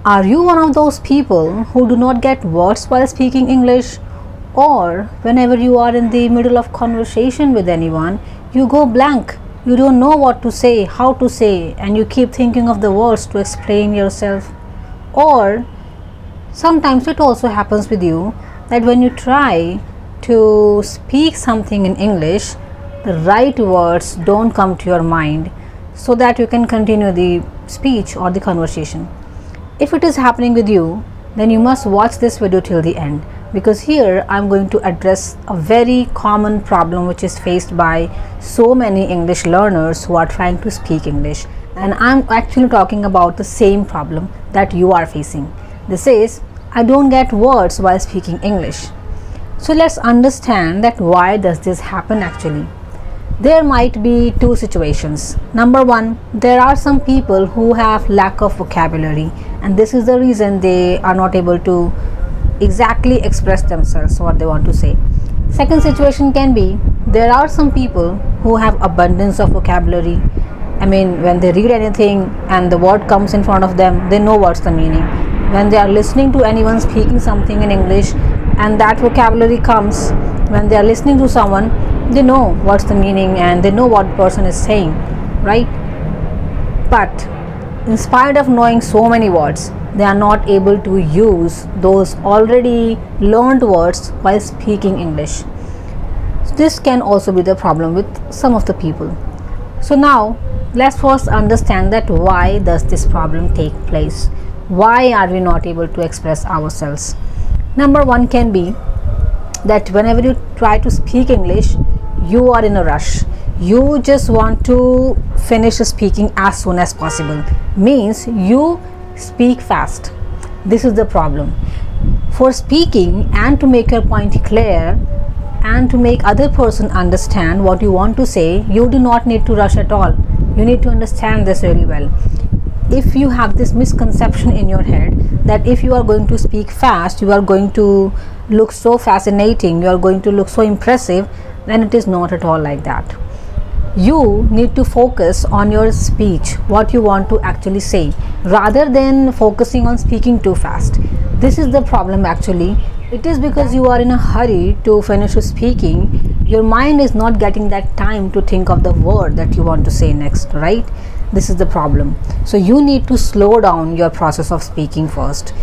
Are you one of those people who do not get words while speaking English? Or whenever you are in the middle of conversation with anyone, you go blank. You don't know what to say, how to say, and you keep thinking of the words to explain yourself. Or sometimes it also happens with you that when you try to speak something in English, the right words don't come to your mind so that you can continue the speech or the conversation. If it is happening with you, then you must watch this video till the end, because here I'm going to address a very common problem which is faced by so many English learners who are trying to speak English, and I'm actually talking about the same problem that you are facing. This is, I don't get words while speaking English. So let's understand that why does this happen actually. There might be two situations. Number one, there are some people who have lack of vocabulary, and this is the reason they are not able to exactly express themselves what they want to say. Second situation can be, there are some people who have abundance of vocabulary. I mean, when they read anything and the word comes in front of them, they know what's the meaning. When they are listening to anyone speaking something in English and that vocabulary comes, when they are listening to someone, they know what's the meaning and they know what person is saying, right? But in spite of knowing so many words, they are not able to use those already learned words while speaking English. So this can also be the problem with some of the people. So now let's first understand that why does this problem take place? Why are we not able to express ourselves? Number one can be that whenever you try to speak English, you are in a rush. You just want to finish speaking as soon as possible. Means you speak fast. This is the problem. For speaking and to make your point clear and to make other person understand what you want to say, you do not need to rush at all. You need to understand this really well. If you have this misconception in your head that if you are going to speak fast, you are going to look so fascinating, you are going to look so impressive, then it is not at all like that. You need to focus on your speech, what you want to actually say, rather than focusing on speaking too fast. This is the problem actually. It is because you are in a hurry to finish speaking, your mind is not getting that time to think of the word that you want to say next, right? This is the problem. So you need to slow down your process of speaking first.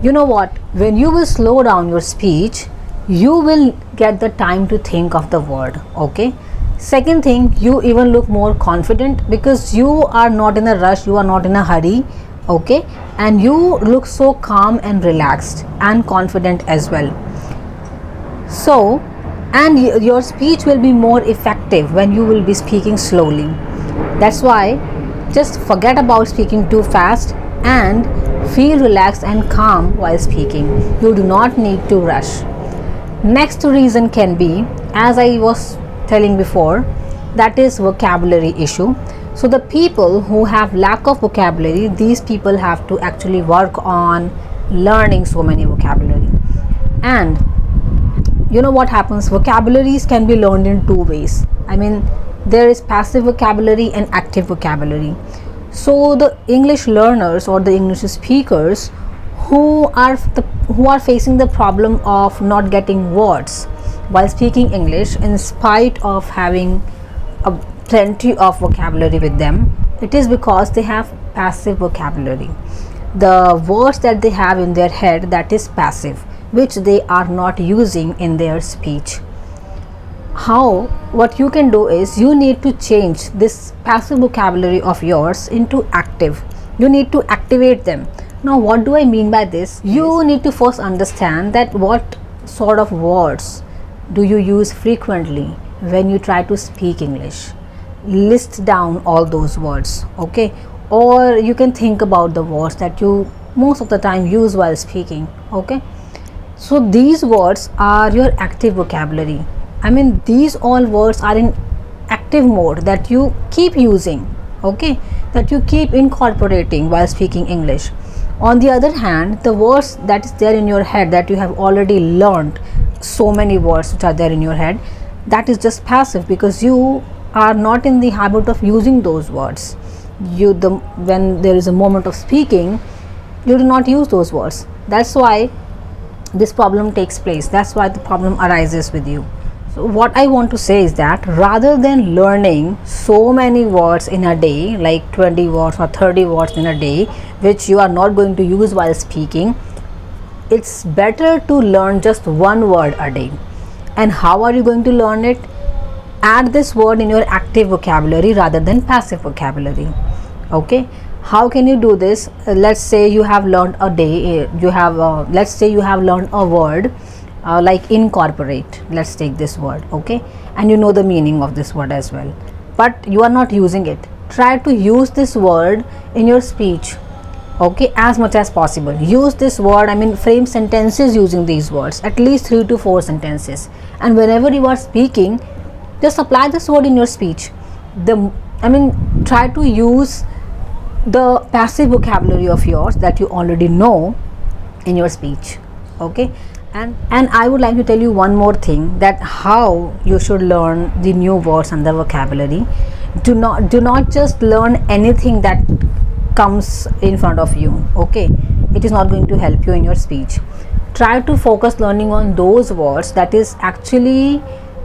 You know what? When you will slow down your speech, you will get the time to think of the word, okay? Second thing, you even look more confident because you are not in a rush, you are not in a hurry, okay? And you look so calm and relaxed and confident as well. So, and your speech will be more effective when you will be speaking slowly. That's why just forget about speaking too fast and feel relaxed and calm while speaking. You do not need to rush. Next reason can be, as I was telling before, that is vocabulary issue. So the people who have lack of vocabulary, these people have to actually work on learning so many vocabulary. And you know what happens? Vocabularies can be learned in two ways. I mean, there is passive vocabulary and active vocabulary. So the English learners or the English speakers who are facing the problem of not getting words while speaking English in spite of having plenty of vocabulary with them, it is because they have passive vocabulary. The words that they have in their head, that is passive, which they are not using in their speech. What you can do is you need to change this passive vocabulary of yours into active. You need to activate them. Now what do I mean by this? You need to first understand that what sort of words do you use frequently when you try to speak English. List down all those words, okay? Or you can think about the words that you most of the time use while speaking, okay? So these words are your active vocabulary. I mean, these all words are in active mode that you keep using, okay? That you keep incorporating while speaking English. On the other hand, the words that is there in your head that you have already learned, so many words which are there in your head, that is just passive because you are not in the habit of using those words. When there is a moment of speaking, You do not use those words. That's why this problem takes place. That's why the problem arises with you. So what I want to say is that rather than learning so many words in a day, like 20 words or 30 words in a day, which you are not going to use while speaking, it's better to learn just one word a day. And how are you going to learn it? Add this word in your active vocabulary rather than passive vocabulary. Okay, how can you do this? Let's say you have learned a day, let's say you have learned a word like incorporate. Let's take this word, okay, and you know the meaning of this word as well, but you are not using it. Try to use this word in your speech, okay, as much as possible. Use this word, frame sentences using these words, at least 3 to 4 sentences, and whenever you are speaking, just apply this word in your speech. Try to use the passive vocabulary of yours that you already know in your speech, okay. And I would like to tell you one more thing, that how you should learn the new words and the vocabulary. Do not just learn anything that comes in front of you, okay. It is not going to help you in your speech. Try to focus learning on those words that is actually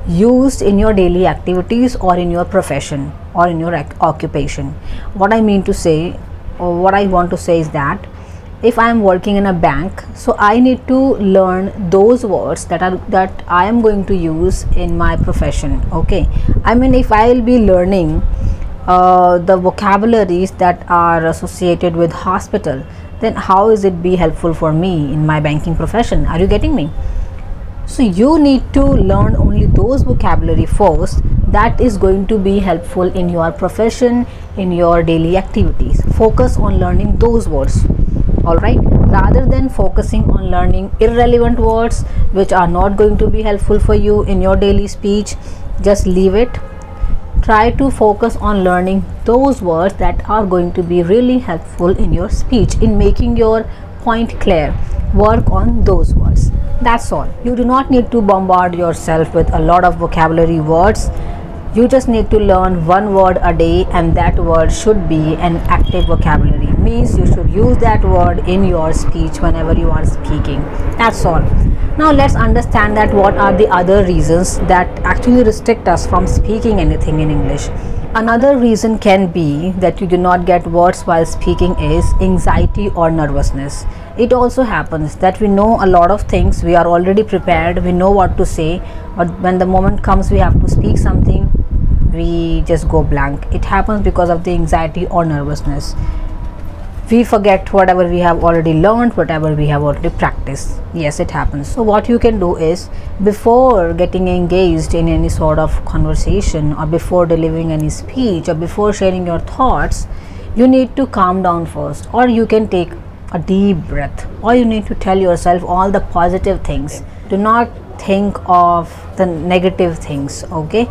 used in your daily activities or in your profession or in your occupation. What I mean to say, or what I want to say is that if I am working in a bank, so I need to learn those words that I am going to use in my profession, okay. If I will be learning the vocabularies that are associated with hospital, then how is it be helpful for me in my banking profession? Are you getting me? So you need to learn only those vocabulary first that is going to be helpful in your profession, in your daily activities. Focus on learning those words, alright, rather than focusing on learning irrelevant words which are not going to be helpful for you in your daily speech. Just leave it. Try to focus on learning those words that are going to be really helpful in your speech, in making your point clear. Work on those words. That's all. You do not need to bombard yourself with a lot of vocabulary words. You just need to learn one word a day, and that word should be an active vocabulary. Means you should use that word in your speech whenever you are speaking. That's all. Now let's understand that what are the other reasons that actually restrict us from speaking anything in English. Another reason can be that you do not get words while speaking is anxiety or nervousness. It also happens that we know a lot of things, we are already prepared, we know what to say, but when the moment comes we have to speak something, we just go blank. It happens because of the anxiety or nervousness. We forget whatever we have already learned, whatever we have already practiced. Yes, it happens. So what you can do is, before getting engaged in any sort of conversation, or before delivering any speech, or before sharing your thoughts, you need to calm down first, or you can take a deep breath, or you need to tell yourself all the positive things. Do not think of the negative things, okay.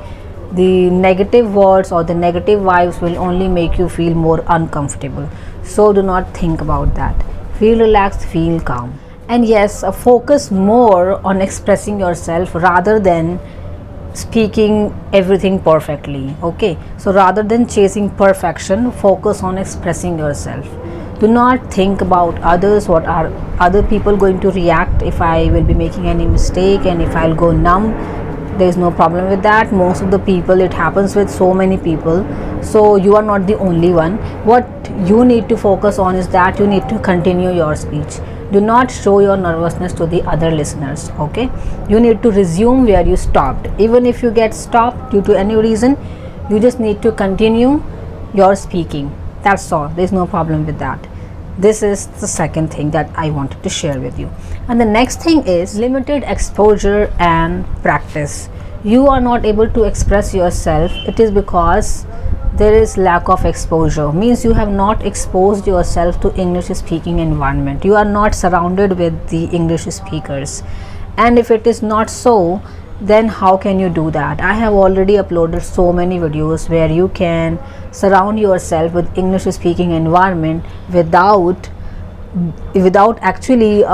The negative words or the negative vibes will only make you feel more uncomfortable. So do not think about that. Feel relaxed, feel calm. And yes, focus more on expressing yourself rather than speaking everything perfectly, okay. So rather than chasing perfection, focus on expressing yourself. Do not think about others, what are other people going to react if I will be making any mistake, and if I'll go numb. There is no problem with that. Most of the people, it happens with so many people, so you are not the only one. What you need to focus on is that you need to continue your speech. Do not show your nervousness to the other listeners, okay. You need to resume where you stopped. Even if you get stopped due to any reason, you just need to continue your speaking. That's all. There's no problem with that. This is the second thing that I wanted to share with you. And the next thing is limited exposure and practice. You are not able to express yourself. It is because there is lack of exposure. Means you have not exposed yourself to English speaking environment. You are not surrounded with the English speakers. And if it is not so, then how can you do that? I have already uploaded so many videos where you can surround yourself with English speaking environment without actually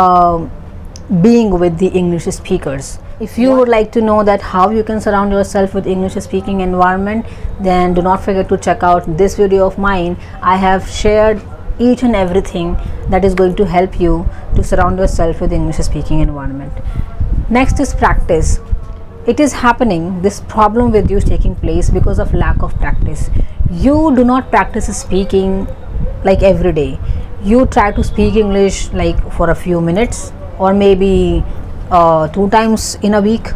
being with the English speakers. If you would like to know that how you can surround yourself with English speaking environment, then do not forget to check out this video of mine. I have shared each and everything that is going to help you to surround yourself with English speaking environment. Next is practice. It is happening, this problem with you is taking place because of lack of practice. You do not practice speaking like every day. You try to speak English like for a few minutes or maybe 2 times in a week.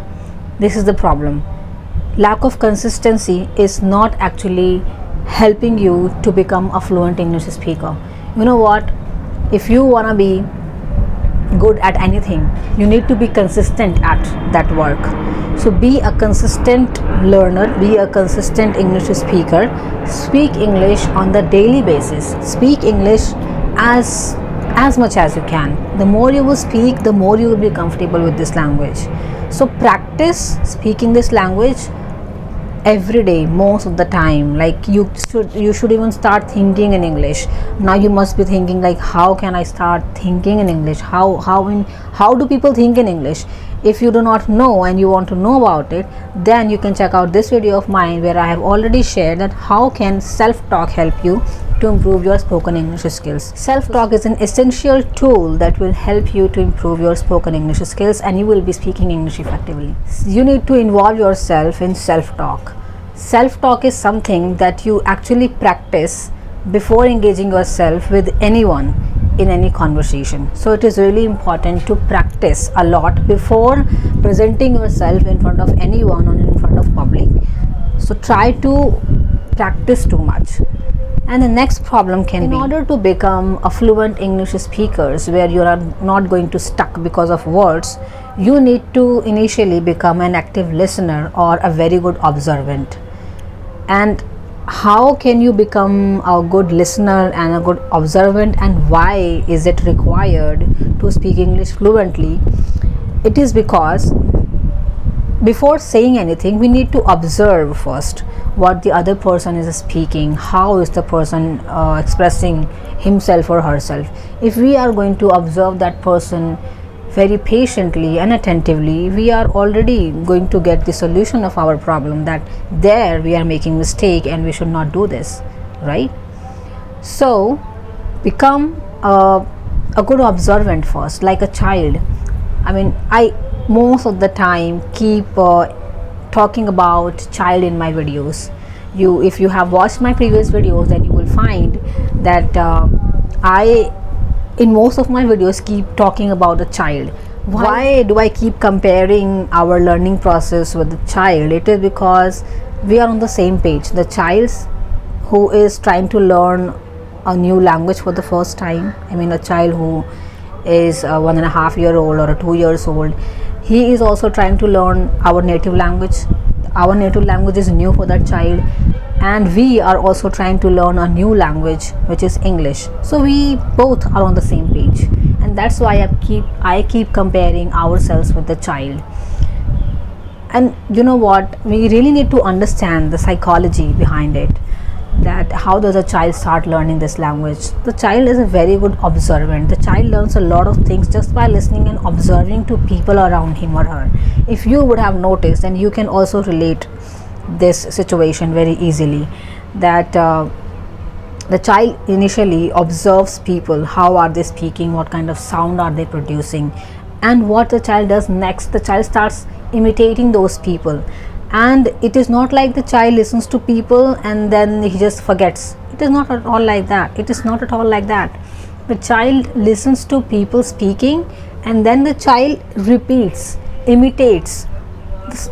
This is the problem. Lack of consistency is not actually helping you to become a fluent English speaker. You know what? If you want to be good at anything, you need to be consistent at that work. So be a consistent learner, be a consistent English speaker. Speak English on the daily basis. Speak English as much as you can. The more you will speak, the more you will be comfortable with this language. So practice speaking this language every day, most of the time. Like you should even start thinking in English. Now you must be thinking like, how can I start thinking in English? How do people think in English? If you do not know and you want to know about it, then you can check out this video of mine where I have already shared that how can self-talk help you to improve your spoken English skills. Self-talk is an essential tool that will help you to improve your spoken English skills and you will be speaking English effectively. You need to involve yourself in self-talk. Self-talk is something that you actually practice before engaging yourself with anyone in any conversation. So it is really important to practice a lot before presenting yourself in front of anyone or in front of public. So try to practice too much. And the next problem can be, in order to become a fluent English speaker where you are not going to stuck because of words, you need to initially become an active listener or a very good observant. And how can you become a good listener and a good observant, and why is it required to speak English fluently? It is because before saying anything, we need to observe first what the other person is speaking, how is the person expressing himself or herself. If we are going to observe that person very patiently and attentively, we are already going to get the solution of our problem, that there we are making mistake and we should not do this, right? So become a good observant first, like a child. I mean, I most of the time keep talking about child in my videos. If you have watched my previous videos, then you will find that I in most of my videos keep talking about a child. Why do I keep comparing our learning process with the child? It is because we are on the same page. The child who is trying to learn a new language for the first time, I mean a child who is 1.5 years old or 2 years old, he is also trying to learn our native language. Our native language is new for that child, and we are also trying to learn a new language, which is English. So we both are on the same page, and that's why I keep comparing ourselves with the child. And you know what, we really need to understand the psychology behind it, that how does a child start learning this language. The child is a very good observant. The child learns a lot of things just by listening and observing to people around him or her. If you would have noticed, and you can also relate this situation very easily, that the child initially observes people, how are they speaking, what kind of sound are they producing, and what the child does next, the child starts imitating those people. And it is not like the child listens to people and then he just forgets. It is not at all like that. It is not at all like that. The child listens to people speaking, and then the child repeats, imitates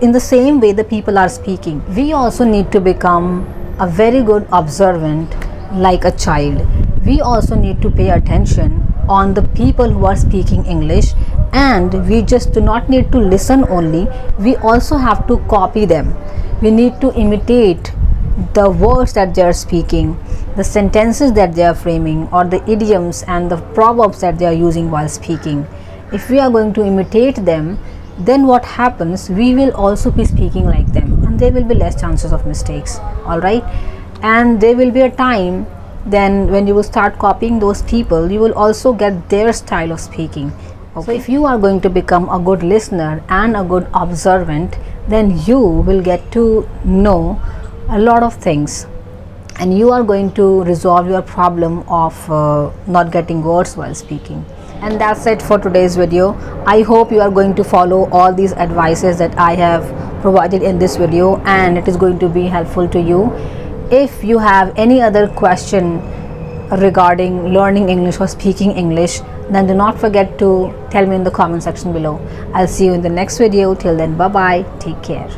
in the same way the people are speaking. We also need to become a very good observant like a child. We also need to pay attention on the people who are speaking English, and we just do not need to listen only, we also have to copy them. We need to imitate the words that they are speaking, the sentences that they are framing, or the idioms and the proverbs that they are using while speaking. If we are going to imitate them, then what happens, we will also be speaking like them, and there will be less chances of mistakes. All right, and there will be a time then when you will start copying those people, you will also get their style of speaking. Okay. So if you are going to become a good listener and a good observant, then you will get to know a lot of things. and you are going to resolve your problem of not getting words while speaking. And that's it for today's video. I hope you are going to follow all these advices that I have provided in this video, and it is going to be helpful to you. If you have any other question regarding learning English or speaking English, then do not forget to tell me in the comment section below. I'll see you in the next video. Till then, bye bye, take care.